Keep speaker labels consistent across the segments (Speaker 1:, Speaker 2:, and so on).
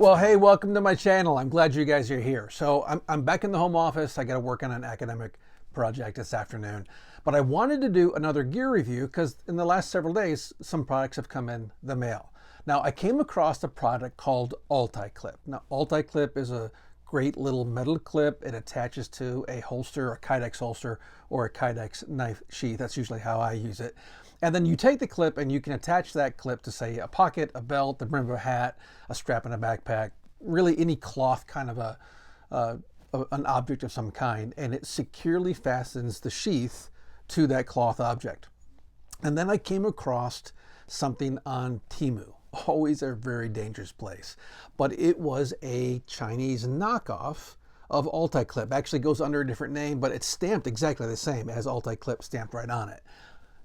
Speaker 1: Well, hey, welcome to my channel. I'm glad you guys are here. So I'm back in the home office. I got to work on an academic project this afternoon, but I wanted to do another gear review because in the last several days, some products have come in the mail. Now, I came across a product called Ulticlip. Now, Ulticlip is a great little metal clip. It attaches to a holster, a Kydex holster, or a Kydex knife sheath. That's usually how I use it. And then you take the clip and you can attach that clip to, say, a pocket, a belt, the brim of a hat, a strap in a backpack, really any cloth kind of an object of some kind, and it securely fastens the sheath to that cloth object. And then I came across something on Temu, always a very dangerous place, but it was a Chinese knockoff of Ulticlip. Actually goes under a different name, but it's stamped exactly the same as Ulticlip, stamped right on it.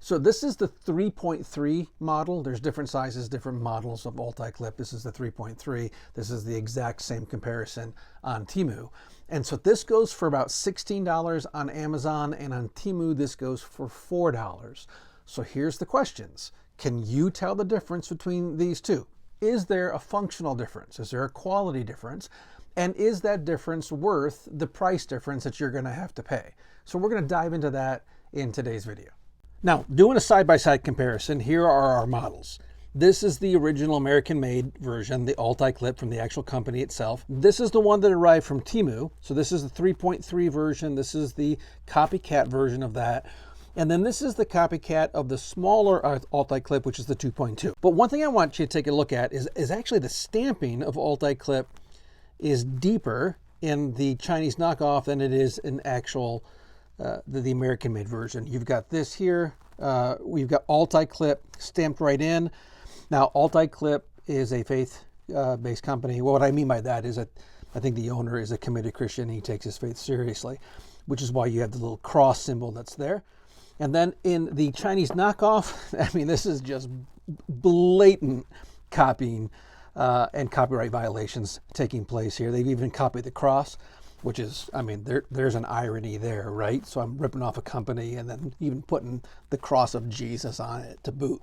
Speaker 1: So this is the 3.3 model. There's different sizes, different models of Ulticlip. This is the 3.3. This is the exact same comparison on Temu. And so this goes for about $16 on Amazon, and on Temu this goes for $4. So here's the questions. Can you tell the difference between these two? Is there a functional difference? Is there a quality difference? And is that difference worth the price difference that you're going to have to pay? So we're going to dive into that in today's video. Now, doing a side-by-side comparison, here are our models. This is the original American-made version, the Ulticlip from the actual company itself. This is the one that arrived from Temu. So this is the 3.3 version. This is the copycat version of that. And then this is the copycat of the smaller Ulticlip, which is the 2.2. But one thing I want you to take a look at is actually the stamping of Ulticlip is deeper in the Chinese knockoff than it is in actual the American-made version. You've got this here. We've got Ulticlip stamped right in. Now, Ulticlip is a faith-based company. Well, what I mean by that is that I think the owner is a committed Christian and he takes his faith seriously, which is why you have the little cross symbol that's there. And then in the Chinese knockoff, I mean, this is just blatant copying and copyright violations taking place here. They've even copied the cross, which is, I mean, there's an irony there, right? So I'm ripping off a company and then even putting the cross of Jesus on it to boot.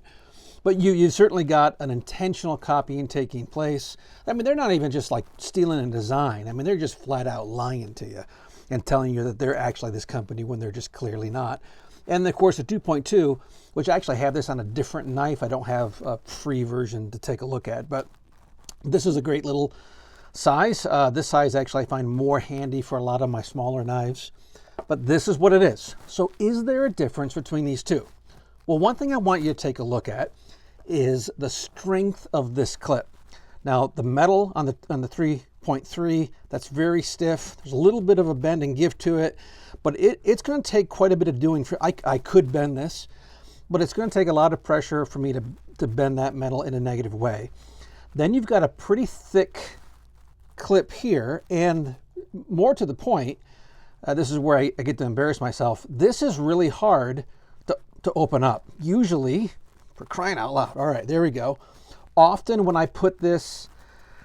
Speaker 1: But you've certainly got an intentional copying taking place. I mean, they're not even just like stealing a design. I mean, they're just flat out lying to you and telling you that they're actually this company when they're just clearly not. And of course, the 2.2, which I actually have this on a different knife. I don't have a free version to take a look at, but this is a great little size. This size actually I find more handy for a lot of my smaller knives, but this is what it is. So is there a difference between these two? Well, one thing I want you to take a look at is the strength of this clip. Now, the metal on the 3.3, that's very stiff. There's a little bit of a bend and give to it, but it's going to take quite a bit of doing. I could bend this, but it's going to take a lot of pressure for me to bend that metal in a negative way. Then you've got a pretty thick clip here, and more to the point, this is where I get to embarrass myself. This is really hard to open up. Usually, for crying out loud. All right, there we go. Often when I put this,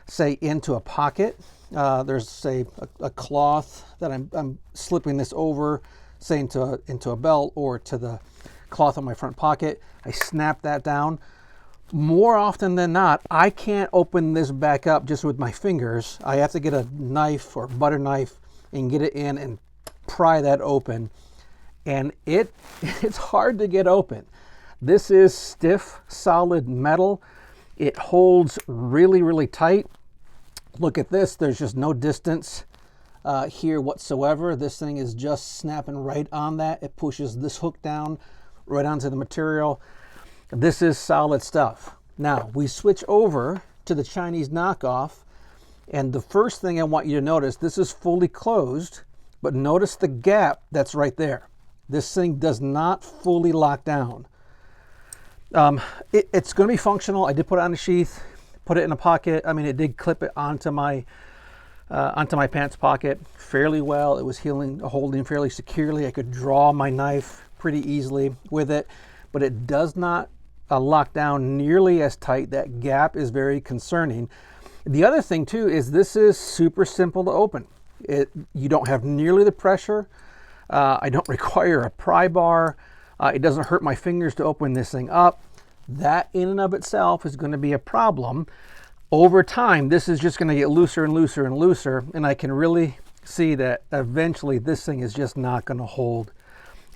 Speaker 1: say, into a pocket, there's, say, a cloth that I'm slipping this over, say, into a belt or to the cloth on my front pocket. I snap that down. More often than not, I can't open this back up just with my fingers. I have to get a knife or butter knife and get it in and pry that open. And it's hard to get open. This is stiff, solid metal. It holds really, really tight. Look at this. There's just no distance here whatsoever. This thing is just snapping right on that. It pushes this hook down right onto the material. This is solid stuff. Now, we switch over to the Chinese knockoff, and the first thing I want you to notice, this is fully closed, but notice the gap that's right there. This thing does not fully lock down. It's going to be functional. I did put it on a sheath, put it in a pocket. I mean, it did clip it onto my pants pocket fairly well. It was holding fairly securely. I could draw my knife pretty easily with it, but it does not lock down nearly as tight. That gap is very concerning. The other thing too is this is super simple to open. You don't have nearly the pressure. I don't require a pry bar. It doesn't hurt my fingers to open this thing up. That in and of itself is going to be a problem. over time, this is just going to get looser and looser and looser, and I can really see that eventually this thing is just not going to hold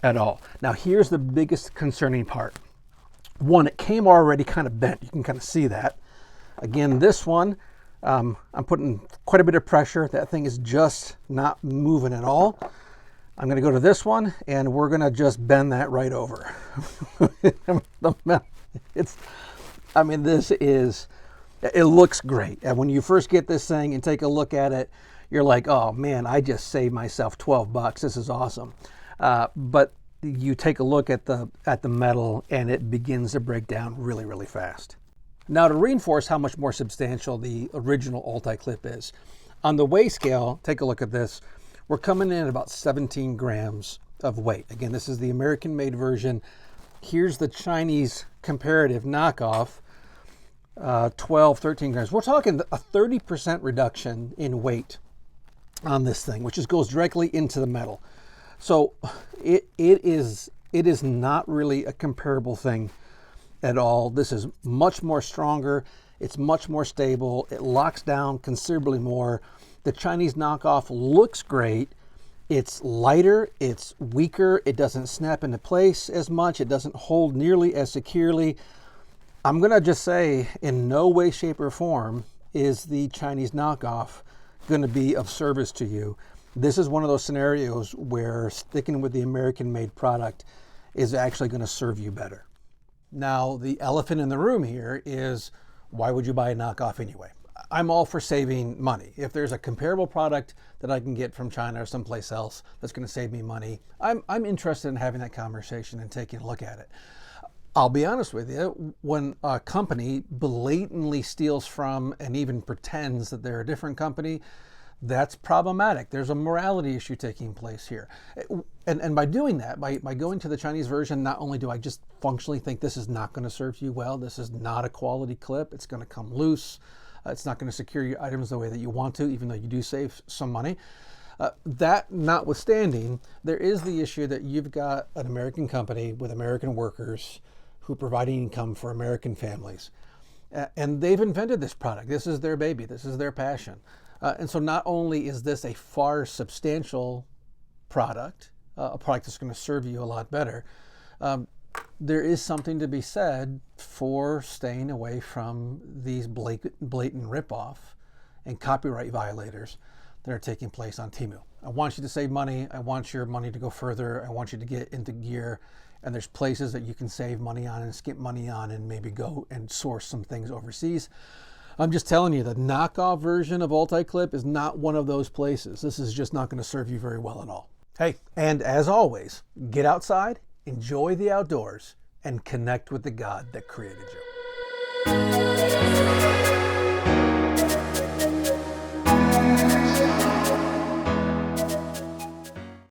Speaker 1: at all. Now, here's the biggest concerning part. One, it came already kind of bent. You can kind of see that. Again, this one, I'm putting quite a bit of pressure. That thing is just not moving at all. I'm going to go to this one, and we're going to just bend that right over. I mean, this is, it looks great. And when you first get this thing and take a look at it, you're like, oh man, I just saved myself 12 bucks. This is awesome. But you take a look at the metal and it begins to break down really, really fast. Now, to reinforce how much more substantial the original Ulticlip is, on the weigh scale, take a look at this. We're coming in at about 17 grams of weight. Again, this is the American-made version. Here's the Chinese comparative knockoff, 12, 13 grams. We're talking a 30% reduction in weight on this thing, which just goes directly into the metal. So it is not really a comparable thing at all. This is much more stronger. It's much more stable. It locks down considerably more. The Chinese knockoff looks great. It's lighter, it's weaker, it doesn't snap into place as much, it doesn't hold nearly as securely. I'm gonna just say, in no way, shape, or form is the Chinese knockoff gonna be of service to you. This is one of those scenarios where sticking with the American-made product is actually gonna serve you better. Now, the elephant in the room here is, why would you buy a knockoff anyway? I'm all for saving money. If there's a comparable product that I can get from China or someplace else that's going to save me money, I'm interested in having that conversation and taking a look at it. I'll be honest with you, when a company blatantly steals from and even pretends that they're a different company, that's problematic. There's a morality issue taking place here. And by doing that, by going to the Chinese version, not only do I just functionally think this is not going to serve you well, this is not a quality clip, it's going to come loose, it's not going to secure your items the way that you want to, even though you do save some money. That notwithstanding, there is the issue that you've got an American company with American workers who provide income for American families. And they've invented this product. This is their baby. This is their passion. And so not only is this a far substantial product, a product that's going to serve you a lot better, there is something to be said for staying away from these blatant ripoff and copyright violators that are taking place on Temu. I want you to save money. I want your money to go further. I want you to get into gear. And there's places that you can save money on and skip money on and maybe go and source some things overseas. I'm just telling you, the knockoff version of Ulticlip is not one of those places. This is just not going to serve you very well at all. Hey, and as always, get outside, enjoy the outdoors, and connect with the God that created you.